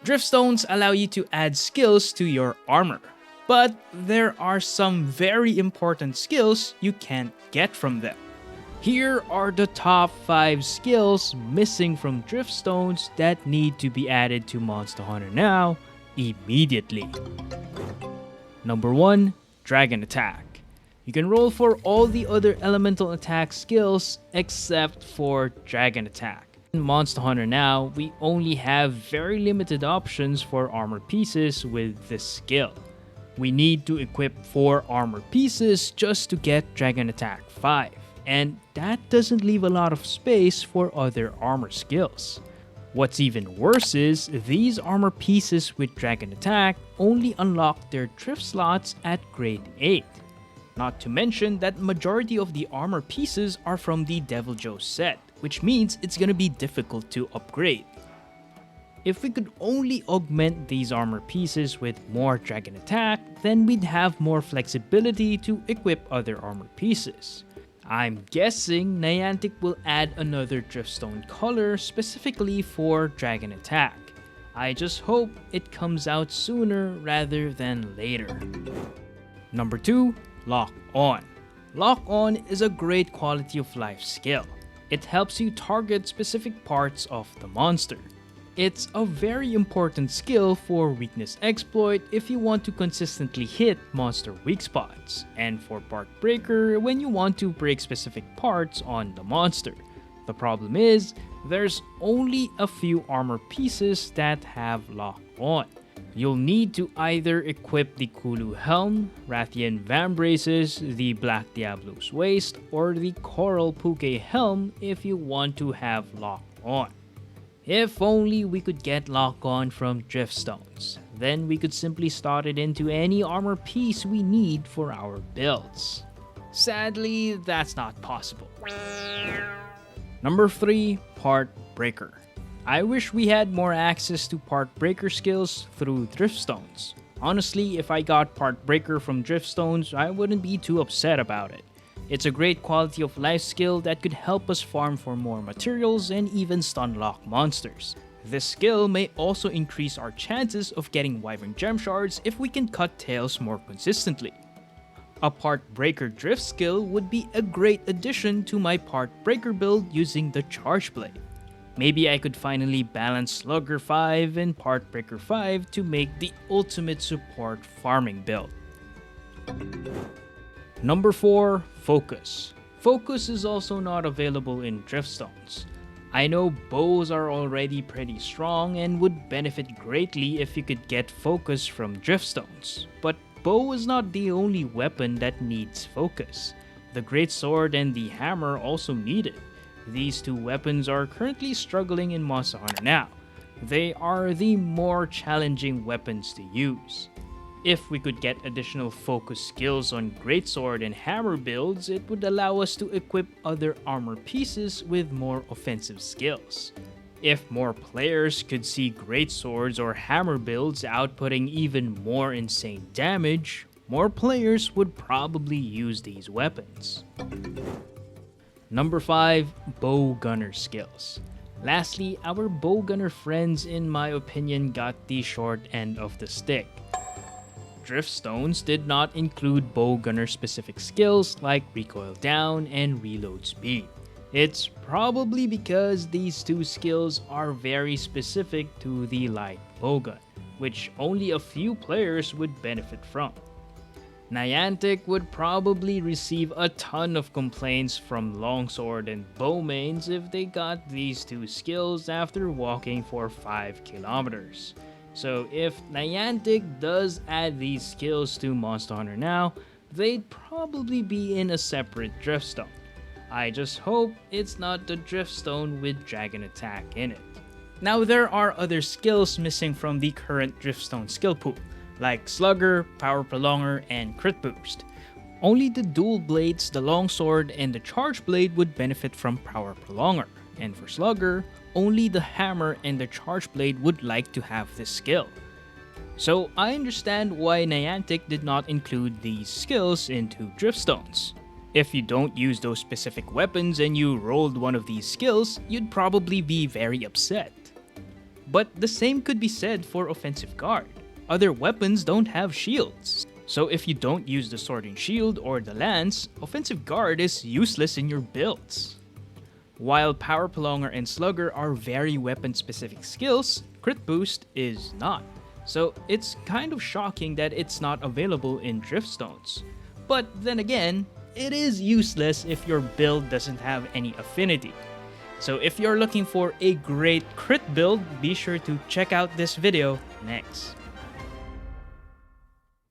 Driftstones allow you to add skills to your armor, but there are some very important skills you can't get from them. Here are the top 5 skills missing from Driftstones that need to be added to Monster Hunter Now immediately. Number 1. Dragon Attack. You can roll for all the other elemental attack skills except for Dragon Attack. In Monster Hunter Now, we only have very limited options for armor pieces with this skill. We need to equip 4 armor pieces just to get Dragon Attack 5, and that doesn't leave a lot of space for other armor skills. What's even worse is, these armor pieces with Dragon Attack only unlock their drift slots at grade 8. Not to mention that majority of the armor pieces are from the Devil Joe set, which means it's gonna be difficult to upgrade. If we could only augment these armor pieces with more Dragon Attack, then we'd have more flexibility to equip other armor pieces. I'm guessing Niantic will add another Driftstone color specifically for Dragon Attack. I just hope it comes out sooner rather than later. Number 2. Lock On. Lock On is a great quality of life skill. It helps you target specific parts of the monster. It's a very important skill for weakness exploit if you want to consistently hit monster weak spots, and for part breaker when you want to break specific parts on the monster. The problem is, there's only a few armor pieces that have Lock On. You'll need to either equip the Kulu Helm, Rathian Vambraces, the Black Diablo's Waist, or the Coral Puke Helm if you want to have Lock On. If only we could get Lock On from Driftstones, then we could simply slot it into any armor piece we need for our builds. Sadly, that's not possible. Number 3. Part Breaker. I wish we had more access to part breaker skills through Driftstones. Honestly, if I got part breaker from Driftstones, I wouldn't be too upset about it. It's a great quality of life skill that could help us farm for more materials and even stun lock monsters. This skill may also increase our chances of getting Wyvern Gem Shards if we can cut tails more consistently. A part breaker drift skill would be a great addition to my part breaker build using the Charge Blade. Maybe I could finally balance Slugger 5 and Part Breaker 5 to make the ultimate support farming build. Number 4. Focus. Focus is also not available in Driftstones. I know bows are already pretty strong and would benefit greatly if you could get focus from Driftstones, but bow is not the only weapon that needs focus. The greatsword and the hammer also need it. These 2 weapons are currently struggling in Monster Hunter Now. They are the more challenging weapons to use. If we could get additional focus skills on greatsword and hammer builds, it would allow us to equip other armor pieces with more offensive skills. If more players could see greatswords or hammer builds outputting even more insane damage, more players would probably use these weapons. Number 5. Bow Gunner skills. Lastly, our bow gunner friends in my opinion got the short end of the stick. Driftstones did not include bow gunner specific skills like recoil down and reload speed. It's probably because these 2 skills are very specific to the light bowgun, which only a few players would benefit from. Niantic would probably receive a ton of complaints from longsword and bow mains if they got these 2 skills after walking for 5 kilometers. So if Niantic does add these skills to Monster Hunter Now, they'd probably be in a separate Driftstone. I just hope it's not the Driftstone with Dragon Attack in it. Now there are other skills missing from the current Driftstone skill pool, like Slugger, Power Prolonger, and Crit Boost. Only the dual blades, the longsword, and the charge blade would benefit from Power Prolonger, and for Slugger, only the hammer and the charge blade would like to have this skill. So I understand why Niantic did not include these skills into Driftstones. If you don't use those specific weapons and you rolled one of these skills, you'd probably be very upset. But the same could be said for offensive guard. Other weapons don't have shields. So if you don't use the sword and shield or the lance, offensive guard is useless in your builds. While Power Prolonger and Slugger are very weapon-specific skills, Crit Boost is not. So it's kind of shocking that it's not available in Driftstones. But then again, it is useless if your build doesn't have any affinity. So if you're looking for a great crit build, be sure to check out this video next.